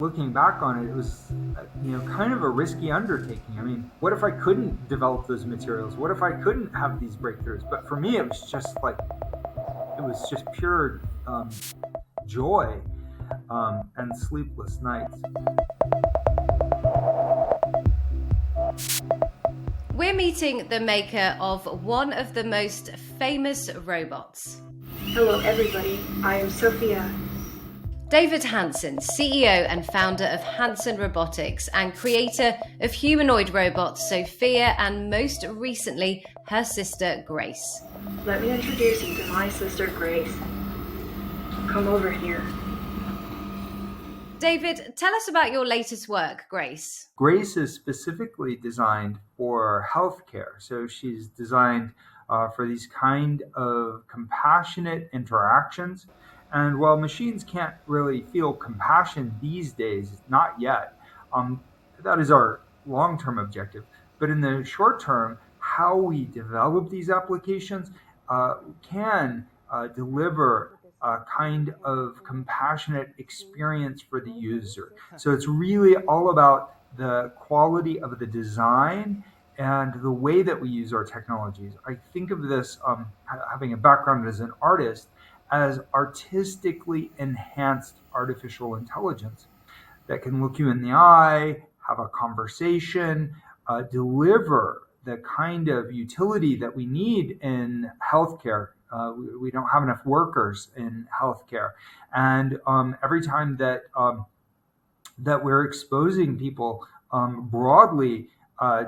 Looking back on it, it was, kind of a risky undertaking. I mean, what if I couldn't develop those materials? What if I couldn't have these breakthroughs? But for me, it was just like, it was just pure joy and sleepless nights. We're meeting the maker of one of the most famous robots. Hello everybody, I am Sophia. David Hanson, CEO and founder of Hanson Robotics and creator of humanoid robots Sophia and most recently her sister Grace. Let me introduce you to my sister Grace. Come over here. David, tell us about your latest work, Grace. Grace is specifically designed for healthcare. So she's designed for these kind of compassionate interactions. And while machines can't really feel compassion these days, not yet, that is our long-term objective. But in the short term, how we develop these applications can deliver a kind of compassionate experience for the user. So it's really all about the quality of the design and the way that we use our technologies. I think of this, having a background as an artist, as artistically enhanced artificial intelligence that can look you in the eye, have a conversation, deliver the kind of utility that we need in healthcare. We don't have enough workers in healthcare, and every time that we're exposing people broadly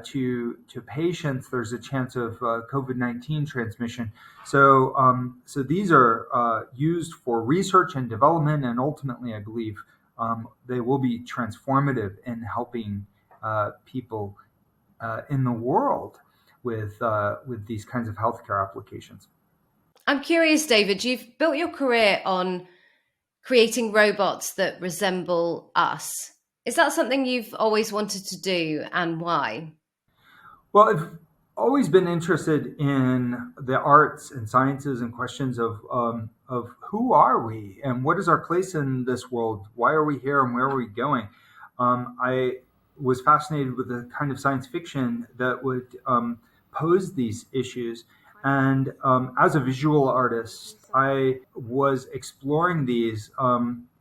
to patients, there's a chance of COVID-19 transmission. So these are used for research and development, and ultimately, I believe, they will be transformative in helping people in the world with these kinds of healthcare applications. I'm curious, David, you've built your career on creating robots that resemble us. Is that something you've always wanted to do, and why? Well, I've always been interested in the arts and sciences and questions of who are we and what is our place in this world? Why are we here and where are we going? I was fascinated with the kind of science fiction that would pose these issues. And as a visual artist, I was exploring these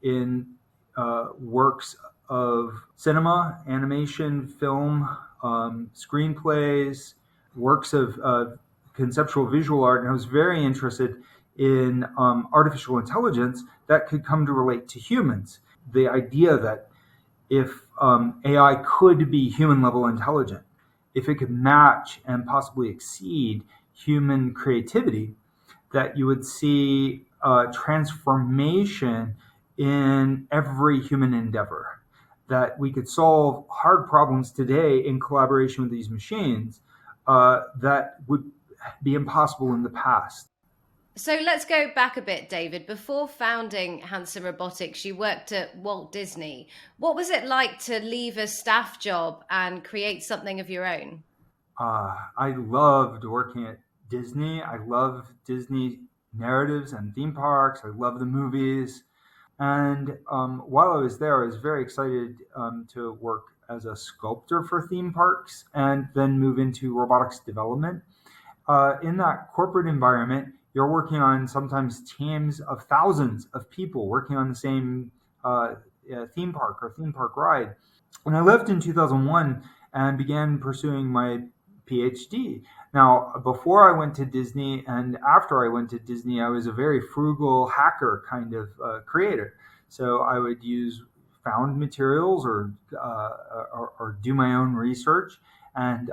in works of cinema, animation, film, screenplays, works of conceptual visual art, and I was very interested in artificial intelligence that could come to relate to humans. The idea that if AI could be human level intelligent, if it could match and possibly exceed human creativity, that you would see transformation in every human endeavor, that we could solve hard problems today in collaboration with these machines that would be impossible in the past. So let's go back a bit, David. Before founding Hanson Robotics, you worked at Walt Disney. What was it like to leave a staff job and create something of your own? I loved working at Disney. I love Disney narratives and theme parks. I love the movies. And while I was there, I was very excited to work as a sculptor for theme parks and then move into robotics development. In that corporate environment, you're working on sometimes teams of thousands of people working on the same theme park or theme park ride. And I left in 2001 and began pursuing my PhD. Now, before I went to Disney and after I went to Disney, I was a very frugal hacker kind of creator. So I would use found materials or do my own research and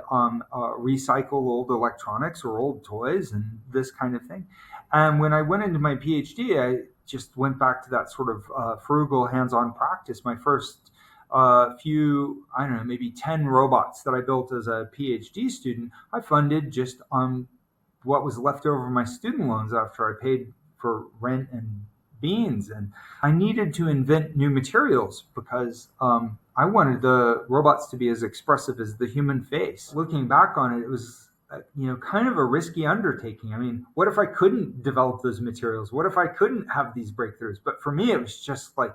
recycle old electronics or old toys and this kind of thing. And when I went into my PhD, I just went back to that sort of frugal hands-on practice. My first few, I don't know, maybe 10 robots that I built as a PhD student, I funded just on what was left over my student loans after I paid for rent and beans. And I needed to invent new materials because I wanted the robots to be as expressive as the human face. Looking back on it, it was kind of a risky undertaking. I mean, what if I couldn't develop those materials? What if I couldn't have these breakthroughs? But for me, it was just like,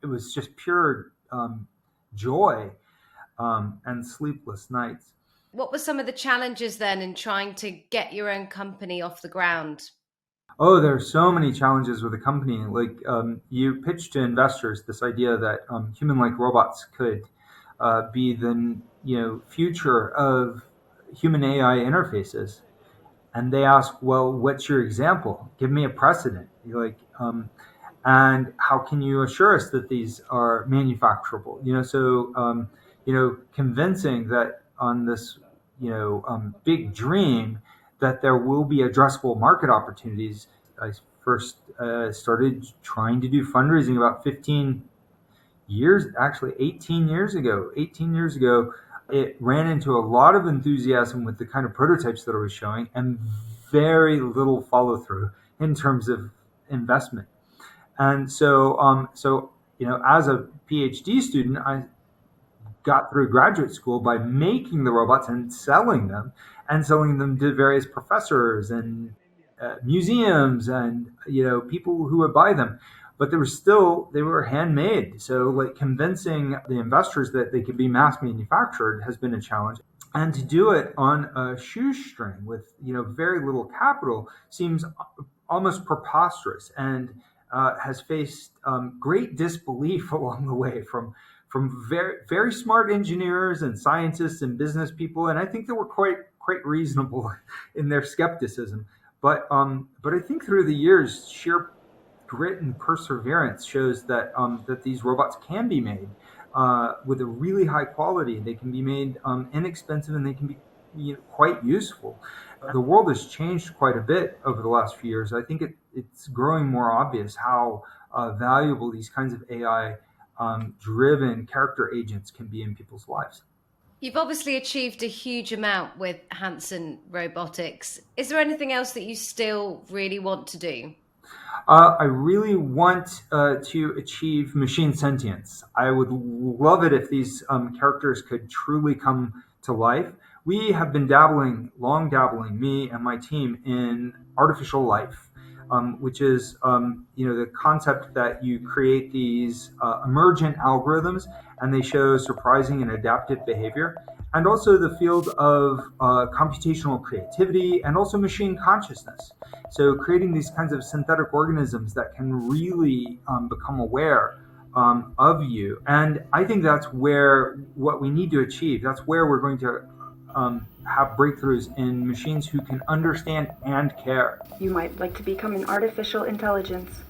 it was just pure joy and sleepless nights. What were some of the challenges then in trying to get your own company off the ground? Oh, there are so many challenges with a company. Like you pitch to investors this idea that human-like robots could be the future of human AI interfaces, and they ask, "Well, what's your example? Give me a precedent." You're like, and how can you assure us that these are manufacturable? Convincing that on this big dream that there will be addressable market opportunities. I first started trying to do fundraising about 15 years, actually 18 years ago. 18 years ago, it ran into a lot of enthusiasm with the kind of prototypes that I was showing and very little follow through in terms of investment. And as a PhD student, I got through graduate school by making the robots and selling them to various professors and museums and people who would buy them. But they were handmade. So like convincing the investors that they could be mass manufactured has been a challenge. And to do it on a shoestring with very little capital seems almost preposterous, and has faced great disbelief along the way from very very smart engineers and scientists and business people, and I think they were quite reasonable in their skepticism. But I think through the years, sheer grit and perseverance shows that that these robots can be made with a really high quality. They can be made inexpensive, and they can be quite useful. The world has changed quite a bit over the last few years. I think it's growing more obvious how valuable these kinds of AI driven character agents can be in people's lives. You've obviously achieved a huge amount with Hanson Robotics. Is there anything else that you still really want to do? I really want to achieve machine sentience. I would love it if these characters could truly come to life. We have been long dabbling, me and my team, in artificial life, which is the concept that you create these emergent algorithms and they show surprising and adaptive behavior, and also the field of computational creativity and also machine consciousness. So creating these kinds of synthetic organisms that can really become aware of you. And I think that's what we need to achieve. That's where we're going to have breakthroughs in machines who can understand and care. You might like to become an artificial intelligence.